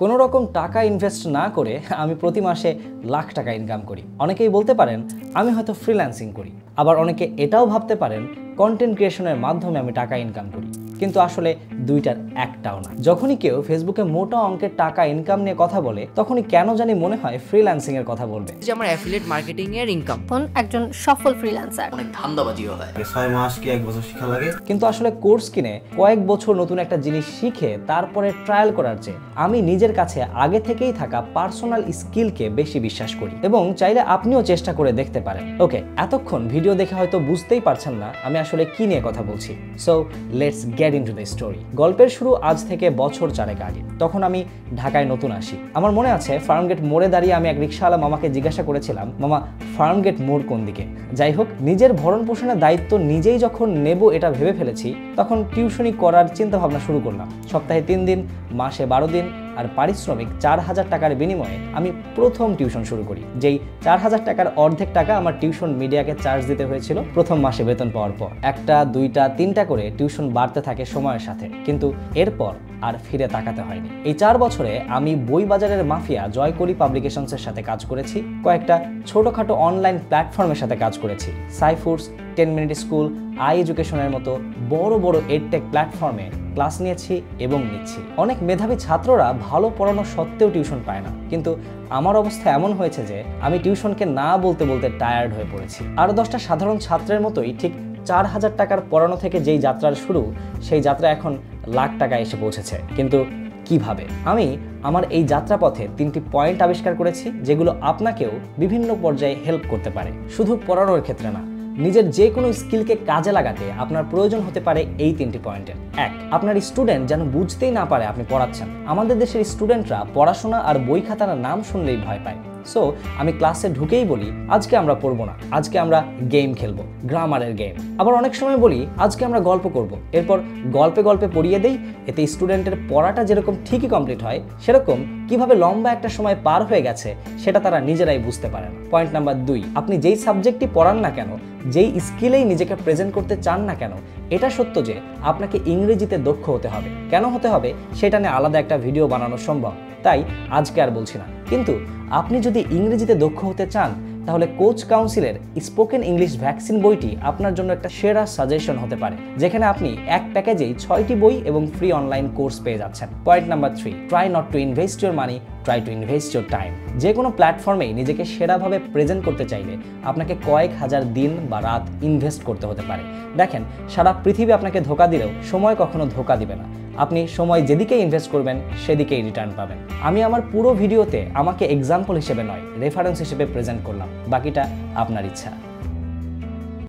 কোনো রকম টাকা ইনভেস্ট না করে আমি প্রতি মাসে লাখ টাকা ইনকাম করি। অনেকেই বলতে পারেন আমি হয়তো ফ্রিল্যান্সিং করি, আবার অনেকে এটাও ভাবতে পারেন কন্টেন্ট ক্রিয়েশনের মাধ্যমে আমি টাকা ইনকাম করি, কিন্তু আসলে দুইটার একটাও না। যখনই কেউ ফেসবুকে মোটা অঙ্কের টাকা ইনকাম নিয়ে কথা বলে তখনই কেন জানি মনে হয় ফ্রিল্যান্সিং এর কথা বলবে। যে আমার অ্যাফিলিয়েট মার্কেটিং এর ইনকাম, কোন একজন সফল ফ্রিল্যান্সার অনেক ধান্দাবাজিও হয়। 6 মাস কি 1 বছর শিখা লাগে, কিন্তু আসলে কোর্স কিনে কয়েক বছর নতুন একটা জিনিস শিখে তারপরে ট্রায়াল করার চেয়ে আমি নিজের কাছে আগে থেকেই থাকা পার্সোনাল স্কিলকে বেশি বিশ্বাস করি, এবং চাইলে আপনিও চেষ্টা করে দেখতে পারেন। ওকে, এতক্ষণ ভিডিও দেখে হয়তো বুঝতেই পারছেন না আমি আসলে কি নিয়ে কথা বলছি। So let's get into the story. গল্পের শুরু আজ থেকে বছর 4 আগে। তখন আমি ঢাকায় নতুন আসি। আমার মনে আছে ফার্মগেট মোড়ে দাঁড়িয়ে আমি এক রিকশাওয়ালা মামাকে জিজ্ঞাসা করেছিলাম, মামা ফার্মগেট মোড় কোন দিকে? যাই হোক, নিজের ভরণ পোষণের দায়িত্ব নিজেই যখন নেব এটা ভেবে ফেলেছি, তখন টিউশনি করার চিন্তা ভাবনা শুরু করলাম। সপ্তাহে 3 দিন, মাসে 12 দিন, আর পারিশ্রমিক 4000 টাকার বিনিময়ে আমি প্রথম টিউশন শুরু করি। যেই 4000 টাকার অর্ধেক টাকা আমার টিউশন মিডিয়াকে চার্জ দিতে হয়েছিল প্রথম মাসে বেতন পাওয়ার পর। 1টা 2টা 3টা করে টিউশন বাড়তে থাকে সময়ের সাথে, কিন্তু এরপর আর ফিরে তাকাতে হয়নি। এই 4 বছরে আমি বই বাজারের মাফিয়া জয়কলি পাবলিকেশনসের সাথে কাজ করেছি, কয়েকটা ছোটখাটো অনলাইন প্ল্যাটফর্মের সাথে কাজ করেছি, সাইফুডস, 10 মিনিট স্কুল, আই এডুকেশনের মতো বড় বড় এডটেক প্ল্যাটফর্মে ক্লাস নিয়েছি এবং নিচ্ছি। অনেক মেধাবী ছাত্ররা ভালো পড়ানো সত্ত্বেও টিউশন পায় না, কিন্তু আমার অবস্থা এমন হয়েছে যে আমি টিউশনকে না বলতে বলতে টায়ার্ড হয়ে পড়েছি। আরও 10টা সাধারণ ছাত্রের মতোই ঠিক 4000 টাকার পড়ানো থেকে যেই যাত্রার শুরু, সেই যাত্রা এখন লাখ টাকা এসে পৌঁছেছে। কিন্তু কিভাবে? আমি আমার এই যাত্রাপথে 3টি পয়েন্ট আবিষ্কার করেছি, যেগুলো আপনাকেও বিভিন্ন পর্যায়ে হেল্প করতে পারে। শুধু পড়ানোর ক্ষেত্রে না, নিজের যে কোনো স্কিলকে কাজে লাগাতে আপনার প্রয়োজন হতে পারে এই 3টি পয়েন্টের। 1, আপনার স্টুডেন্ট যেন বুঝতেই না পারে আপনি পড়াচ্ছেন। আমাদের দেশের স্টুডেন্টরা পড়াশোনা আর বই খাতার নাম শুনলেই ভয় পায়। সো আমি ক্লাসে ঢুকেই বলি আজকে আমরা পড়বো না, আজকে আমরা গেম খেলবো, গ্রামারের গেম। আবার অনেক সময় বলি আজকে আমরা গল্প করব। এরপর গল্পে গল্পে পড়িয়ে দেই। এতে স্টুডেন্টের পড়াটা যেরকম ঠিকই কমপ্লিট হয়, সেরকম কিভাবে লম্বা একটা সময় পার হয়ে গেছে সেটা তারা নিজেরাই বুঝতে পারে না। পয়েন্ট নাম্বার 2, আপনি যেই সাবজেক্টই পড়ান না কেন, যেই স্কিলেই নিজেকে প্রেজেন্ট করতে চান না কেন, এটা সত্য যে আপনাকে ইংরেজিতে দক্ষ হতে হবে। কেন হতে হবে সেটা নিয়ে আলাদা একটা ভিডিও বানানো সম্ভব, তাই আজকে আর বলছি না। কিন্তু আপনি যদি ইংরেজিতে দক্ষ হতে চান, তাহলে কোচ কাউন্সিলের স্পোকেন ইংলিশ ভ্যাকসিন বইটি আপনার জন্য একটা সেরা সাজেশন হতে পারে, যেখানে আপনি এক প্যাকেজেই 6টি বই এবং ফ্রি অনলাইন কোর্স পেয়ে যাচ্ছেন। Point number 3, try not to invest your money, try to invest your time. যে কোনো প্ল্যাটফর্মেই নিজেকে সেরাভাবে প্রেজেন্ট করতে চাইলে আপনাকে কয়েক হাজার দিন বা রাত ইনভেস্ট করতে হতে পারে। দেখেন, সারা পৃথিবী আপনাকে ধোঁকা দিলেও সময় কখনো ধোঁকা দিবে না। আপনি সময় যেদিকে ইনভেস্ট করবেন সেদিকেই রিটার্ন পাবেন। আমি আমার পুরো ভিডিওতে আমাকে এক্সাম্পল হিসেবে নয়, রেফারেন্স হিসেবে প্রেজেন্ট করলাম, বাকিটা আপনার ইচ্ছা।